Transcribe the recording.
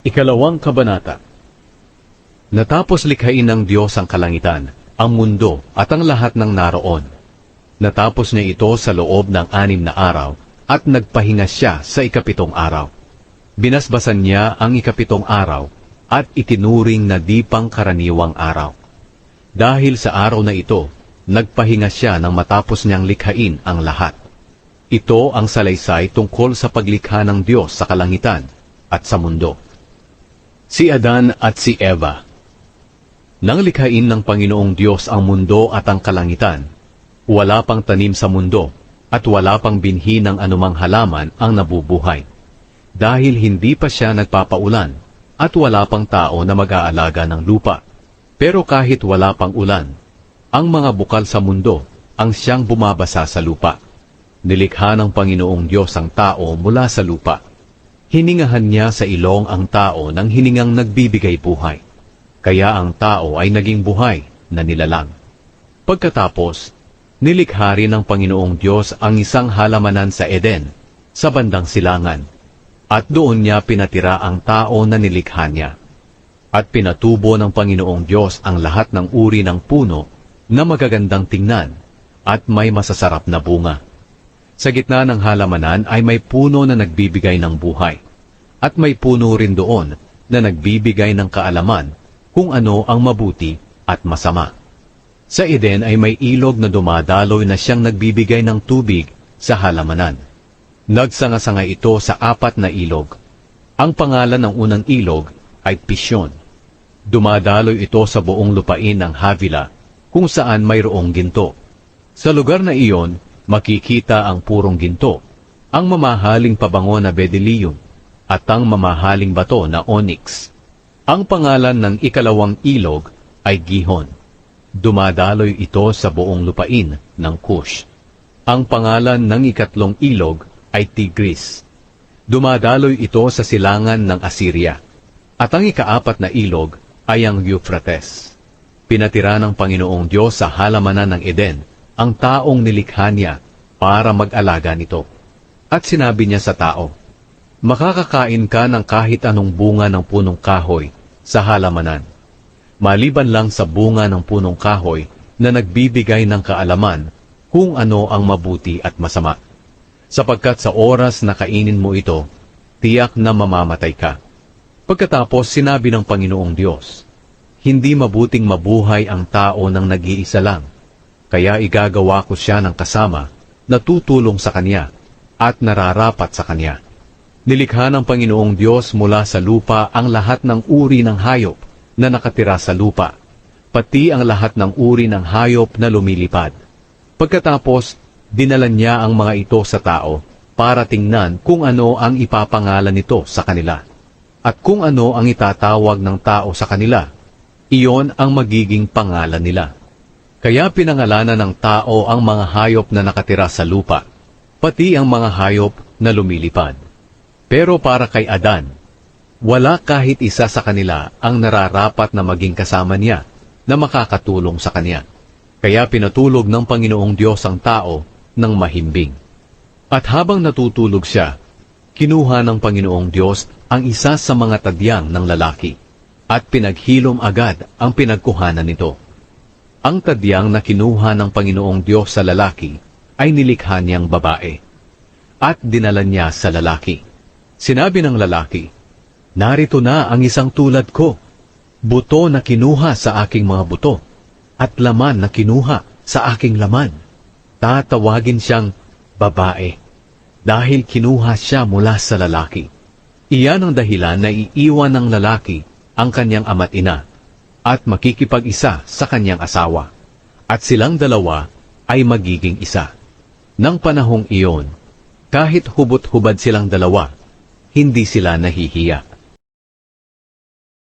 Ikalawang kabanata. Natapos likhain ng Diyos ang kalangitan, ang mundo at ang lahat ng naroon. Natapos niya ito sa loob ng 6 na araw at nagpahinga siya sa ikapitong araw. Binasbasan niya ang ikapitong araw at itinuring na di pangkaraniwang araw. Dahil sa araw na ito, nagpahinga siya nang matapos niyang likhain ang lahat. Ito ang salaysay tungkol sa paglikha ng Diyos sa kalangitan at sa mundo. Si Adan at si Eva. Nang likhain ng Panginoong Diyos ang mundo at ang kalangitan, wala pang tanim sa mundo at wala pang binhi ng anumang halaman ang nabubuhay. Dahil hindi pa siya nagpapaulan at wala pang tao na mag-aalaga ng lupa. Pero kahit wala pang ulan, ang mga bukal sa mundo ang siyang bumabasa sa lupa. Nilikha ng Panginoong Diyos ang tao mula sa lupa. Hiningahan niya sa ilong ang tao ng hiningang nagbibigay buhay. Kaya ang tao ay naging buhay na nilalang. Pagkatapos, nilikha rin ng Panginoong Diyos ang isang halamanan sa Eden, sa bandang silangan. At doon niya pinatira ang tao na nilikha niya. At pinatubo ng Panginoong Diyos ang lahat ng uri ng puno na magagandang tingnan at may masasarap na bunga. Sa gitna ng halamanan ay may puno na nagbibigay ng buhay. At may puno rin doon na nagbibigay ng kaalaman kung ano ang mabuti at masama. Sa Eden ay may ilog na dumadaloy na siyang nagbibigay ng tubig sa halamanan. Nagsanga-sanga ito sa 4 na ilog. Ang pangalan ng unang ilog ay Pishon. Dumadaloy ito sa buong lupain ng Havila kung saan mayroong ginto. Sa lugar na iyon, makikita ang purong ginto, ang mamahaling pabango na bedeliyum, at ang mamahaling bato na onyx. Ang pangalan ng ikalawang ilog ay Gihon. Dumadaloy ito sa buong lupain ng Cush. Ang pangalan ng ikatlong ilog ay Tigris. Dumadaloy ito sa silangan ng Assyria. At ang ika-4 na ilog ay ang Euphrates. Pinatira ng Panginoong Diyos sa halamanan ng Eden ang taong nilikha niya para mag-alaga nito. At sinabi niya sa tao, makakakain ka ng kahit anong bunga ng punong kahoy sa halamanan, maliban lang sa bunga ng punong kahoy na nagbibigay ng kaalaman kung ano ang mabuti at masama. Sapagkat sa oras na kainin mo ito, tiyak na mamamatay ka. Pagkatapos sinabi ng Panginoong Diyos, hindi mabuting mabuhay ang tao ng nag-iisa lang, kaya igagawa ko siya ng kasama na tutulong sa kanya at nararapat sa kanya. Nilikha ng Panginoong Diyos mula sa lupa ang lahat ng uri ng hayop na nakatira sa lupa, pati ang lahat ng uri ng hayop na lumilipad. Pagkatapos, dinala niya ang mga ito sa tao para tingnan kung ano ang ipapangalan nito sa kanila. At kung ano ang itatawag ng tao sa kanila, iyon ang magiging pangalan nila. Kaya pinangalanan ng tao ang mga hayop na nakatira sa lupa, pati ang mga hayop na lumilipad. Pero para kay Adan, wala kahit isa sa kanila ang nararapat na maging kasama niya na makakatulong sa kanya. Kaya pinatulog ng Panginoong Diyos ang tao ng mahimbing. At habang natutulog siya, kinuha ng Panginoong Diyos ang isa sa mga tadyang ng lalaki at pinaghilom agad ang pinagkuhanan nito. Ang tadyang na kinuha ng Panginoong Diyos sa lalaki ay nilikha niyang babae at dinala niya sa lalaki. Sinabi ng lalaki, narito na ang isang tulad ko, buto na kinuha sa aking mga buto at laman na kinuha sa aking laman. Tatawagin siyang babae dahil kinuha siya mula sa lalaki. Iyan ang dahilan na iiwan ng lalaki ang kanyang ama't ina at makikipag-isa sa kanyang asawa, at silang dalawa ay magiging isa. Nang panahong iyon, kahit hubot-hubad silang dalawa, hindi sila nahihiya.